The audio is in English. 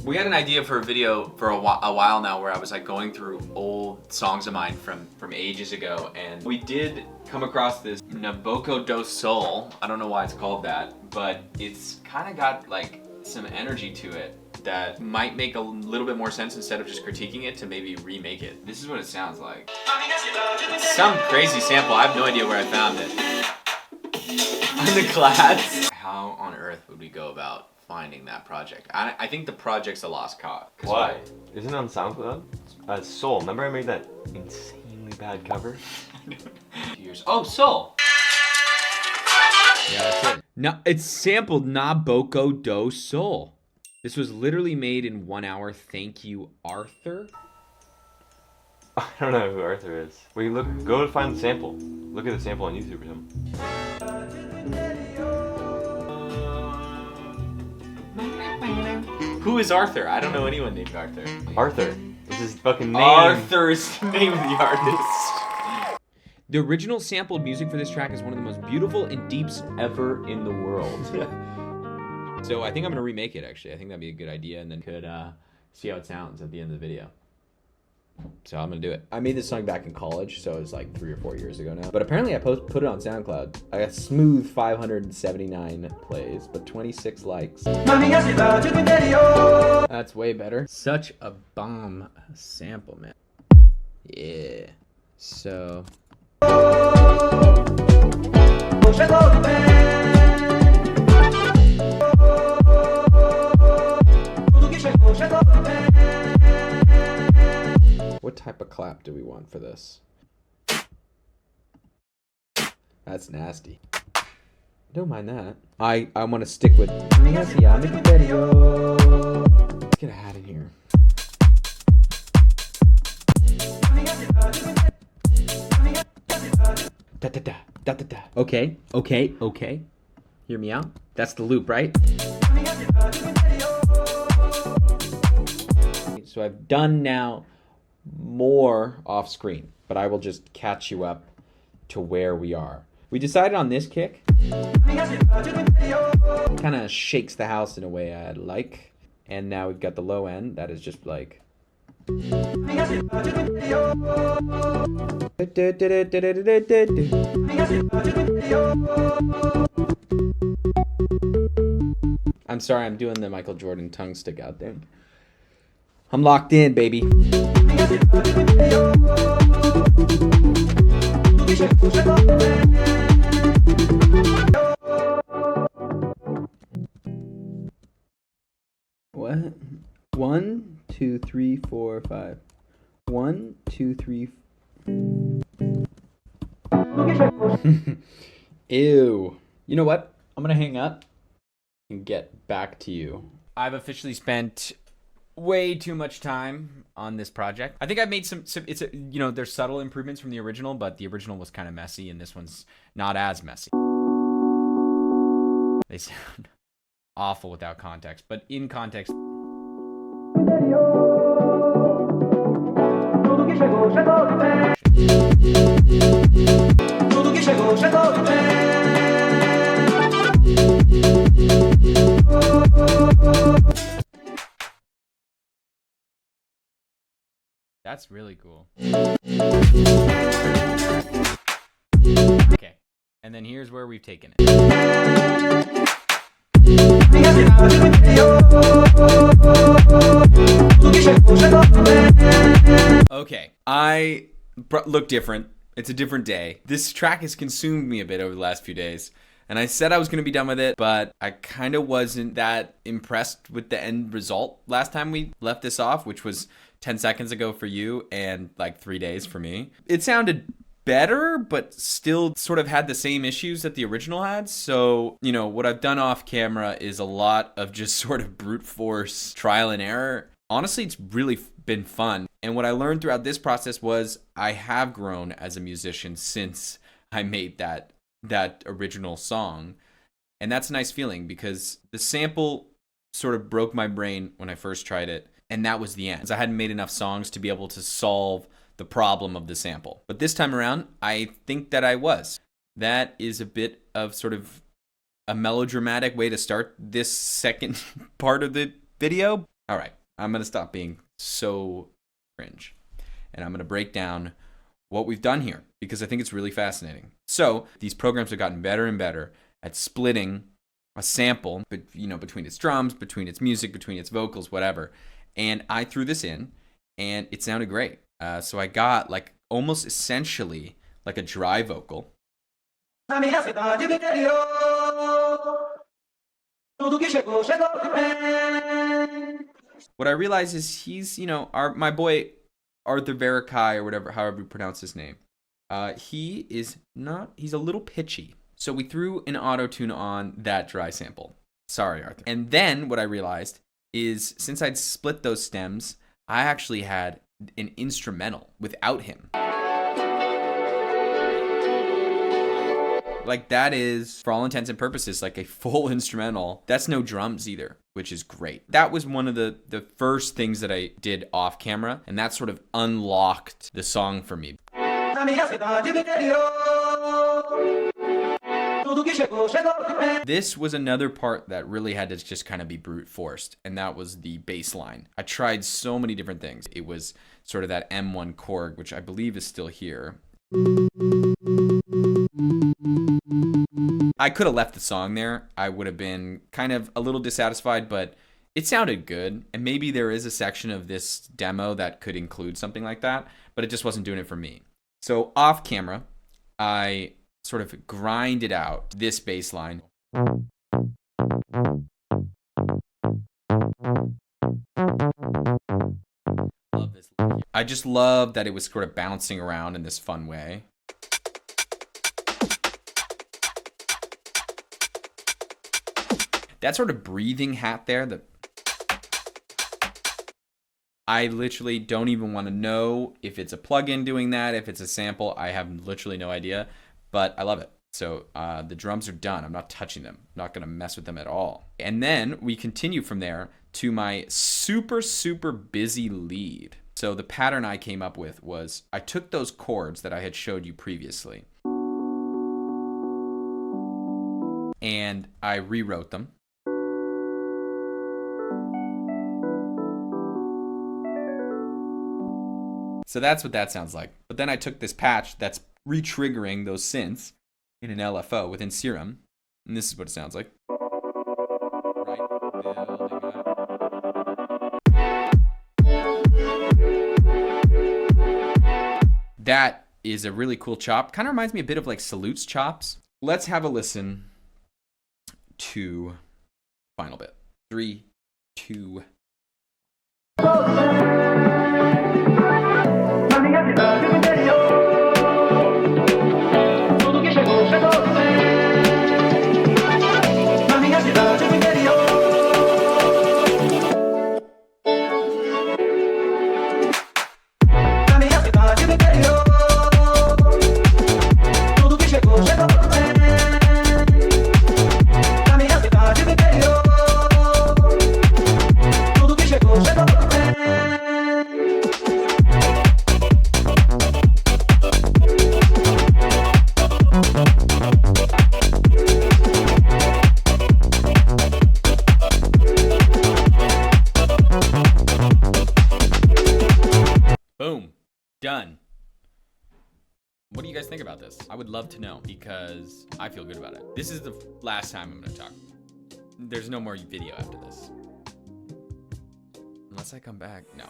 We had an idea for a video for a while now where I was like going through old songs of mine from ages ago, and we did come across this Nabucco do Sol. I don't know why it's called that, but it's kind of got like some energy to it that might make a little bit more sense instead of just critiquing it to maybe remake it. This is what it sounds like. It's some crazy sample. I have no idea where I found it. On the class. How on earth would we go about finding that project? I think the project's a lost cause. Why? Isn't it on SoundCloud? Soul. Remember I made that insanely bad cover? Years. Oh, Soul. Yeah, that's it. No, it's sampled Nabucco do Sol. This was literally made in 1 hour. Thank you, Arthur. I don't know who Arthur is. Wait, look. Go to find the sample. Look at the sample on YouTube or something. Who is Arthur? I don't know anyone named Arthur. Arthur. This is fucking name. Arthur is the name of the artist. The original sampled music for this track is one of the most beautiful and deeps ever in the world. So I think I'm gonna remake it actually. I think that'd be a good idea, and then could see how it sounds at the end of the video. So I'm gonna do it. I made this song back in college, so it was like 3 or 4 years ago now. But apparently I put it on SoundCloud. I got smooth 579 plays, but 26 likes. That's way better. Such a bomb sample, man. Yeah. So. What type of clap do we want for this? That's nasty. Don't mind that. I want to stick with. Let's get a hat in here. Da da da da da da. Okay. Hear me out. That's the loop, right? So I've done now more off screen, but I will just catch you up to where we are. We decided on this kick. Kind of shakes the house in a way I like. And now we've got the low end that is just like. I'm sorry, I'm doing the Michael Jordan tongue stick out there. I'm locked in, baby. What? 1, 2, 3, 4, 5. 1, 2, 3. Ew. You know what? I'm gonna hang up and get back to you. I've officially spent way too much time on this project. I think I've made some it's a, you know, there's subtle improvements from the original, but the original was kind of messy and this one's not as messy. They sound awful without context, but in context. That's really cool. Okay, and then here's where we've taken it. Okay, I look different. It's a different day. This track has consumed me a bit over the last few days. And I said I was going to be done with it, but I kind of wasn't that impressed with the end result last time we left this off, which was 10 seconds ago for you and like 3 days for me. It sounded better, but still sort of had the same issues that the original had. So, you know, what I've done off camera is a lot of just sort of brute force trial and error. Honestly, it's really been fun. And what I learned throughout this process was I have grown as a musician since I made that original song. And that's a nice feeling because the sample sort of broke my brain when I first tried it. And that was the end. I hadn't made enough songs to be able to solve the problem of the sample. But this time around, I think that I was. That is a bit of sort of a melodramatic way to start this second part of the video. All right, I'm going to stop being so cringe. And I'm going to break down what we've done here because I think it's really fascinating. So these programs have gotten better and better at splitting a sample, but between its drums, between its music, between its vocals, whatever. And I threw this in, and it sounded great. So I got like almost essentially like a dry vocal. What I realized is he's, my boy Arthur Verikai or whatever, however you pronounce his name. He's a little pitchy. So we threw an auto-tune on that dry sample. Sorry, Arthur. And then what I realized is since I'd split those stems, I actually had an instrumental without him. Like that is, for all intents and purposes, like a full instrumental. That's no drums either, which is great. That was one of the first things that I did off camera, and that sort of unlocked the song for me. This was another part that really had to just kind of be brute forced, and that was the bass line. I tried so many different things. It was sort of that M1 Korg, which I believe is still here. I could have left the song there. I would have been kind of a little dissatisfied, but it sounded good. And maybe there is a section of this demo that could include something like that, but it just wasn't doing it for me. So off camera, I sort of grinded out this bass line. Love this. I just love that it was sort of bouncing around in this fun way. That sort of breathing hat there, I literally don't even want to know if it's a plugin doing that, if it's a sample. I have literally no idea, but I love it. So the drums are done. I'm not touching them. I'm not going to mess with them at all. And then we continue from there to my super, super busy lead. So the pattern I came up with was I took those chords that I had showed you previously and I rewrote them. So that's what that sounds like. But then I took this patch that's re-triggering those synths in an LFO within Serum, and this is what it sounds like. Right, that is a really cool chop. Kind of reminds me a bit of like Salute's chops. Let's have a listen to final bit. 3, 2. Boom. Done. What do you guys think about this? I would love to know because I feel good about it. This is the last time I'm going to talk. There's no more video after this. Unless I come back. No.